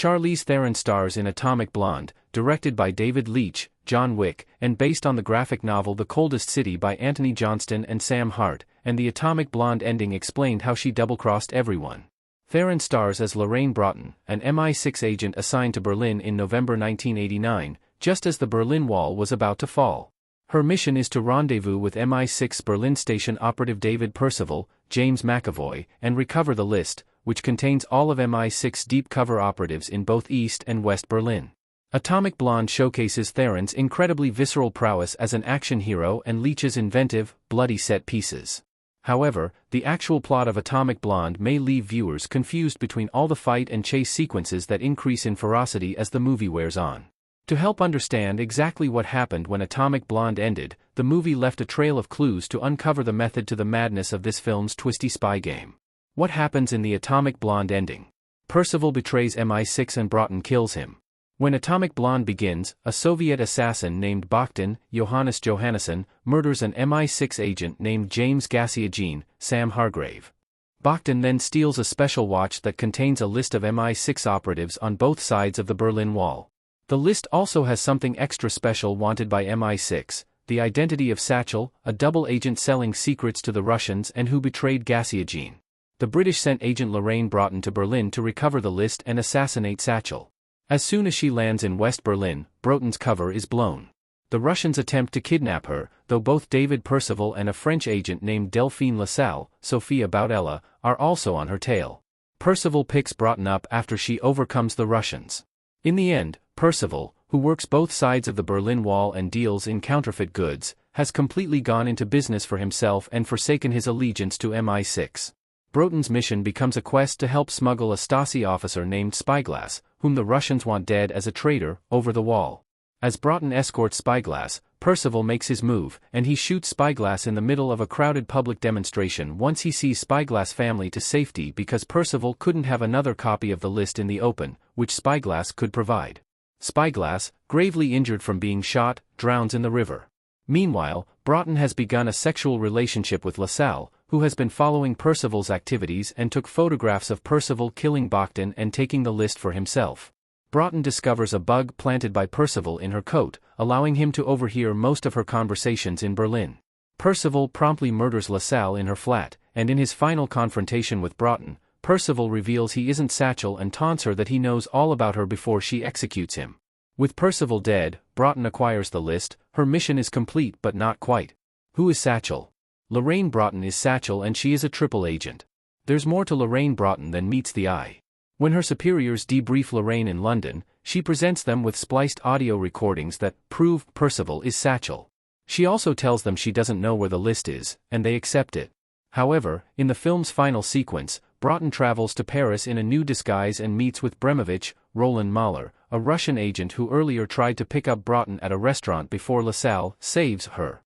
Charlize Theron stars in Atomic Blonde, directed by David Leitch, John Wick, and based on the graphic novel The Coldest City by Anthony Johnston and Sam Hart, and the Atomic Blonde ending explained how she double-crossed everyone. Theron stars as Lorraine Broughton, an MI6 agent assigned to Berlin in November 1989, just as the Berlin Wall was about to fall. Her mission is to rendezvous with MI6 Berlin station operative David Percival, James McAvoy, and recover the list, which contains all of MI6 deep cover operatives in both East and West Berlin. Atomic Blonde showcases Theron's incredibly visceral prowess as an action hero and Leitch's inventive, bloody set pieces. However, the actual plot of Atomic Blonde may leave viewers confused between all the fight and chase sequences that increase in ferocity as the movie wears on. To help understand exactly what happened when Atomic Blonde ended, the movie left a trail of clues to uncover the method to the madness of this film's twisty spy game. What happens in the Atomic Blonde ending? Percival betrays MI6 and Broughton kills him. When Atomic Blonde begins, a Soviet assassin named Bogdan Johannes Johannesson murders an MI6 agent named James Gassiagine, Sam Hargrave. Bogdan then steals a special watch that contains a list of MI6 operatives on both sides of the Berlin Wall. The list also has something extra special wanted by MI6, the identity of Satchel, a double agent selling secrets to the Russians and who betrayed Gassiagine. The British sent agent Lorraine Broughton to Berlin to recover the list and assassinate Satchel. As soon as she lands in West Berlin, Broughton's cover is blown. The Russians attempt to kidnap her, though both David Percival and a French agent named Delphine Lassalle, Sophia Baudella, are also on her tail. Percival picks Broughton up after she overcomes the Russians. In the end, Percival, who works both sides of the Berlin Wall and deals in counterfeit goods, has completely gone into business for himself and forsaken his allegiance to MI6. Broughton's mission becomes a quest to help smuggle a Stasi officer named Spyglass, whom the Russians want dead as a traitor, over the wall. As Broughton escorts Spyglass, Percival makes his move, and he shoots Spyglass in the middle of a crowded public demonstration once he sees Spyglass' family to safety because Percival couldn't have another copy of the list in the open, which Spyglass could provide. Spyglass, gravely injured from being shot, drowns in the river. Meanwhile, Broughton has begun a sexual relationship with Lassalle, who has been following Percival's activities and took photographs of Percival killing Bogdan and taking the list for himself. Broughton discovers a bug planted by Percival in her coat, allowing him to overhear most of her conversations in Berlin. Percival promptly murders Lassalle in her flat, and in his final confrontation with Broughton, Percival reveals he isn't Satchel and taunts her that he knows all about her before she executes him. With Percival dead, Broughton acquires the list. Her mission is complete but not quite. Who is Satchel? Lorraine Broughton is Satchel and she is a triple agent. There's more to Lorraine Broughton than meets the eye. When her superiors debrief Lorraine in London, she presents them with spliced audio recordings that prove Percival is Satchel. She also tells them she doesn't know where the list is, and they accept it. However, in the film's final sequence, Broughton travels to Paris in a new disguise and meets with Bremovich, Roland Mahler, a Russian agent who earlier tried to pick up Broughton at a restaurant before Lassalle saves her.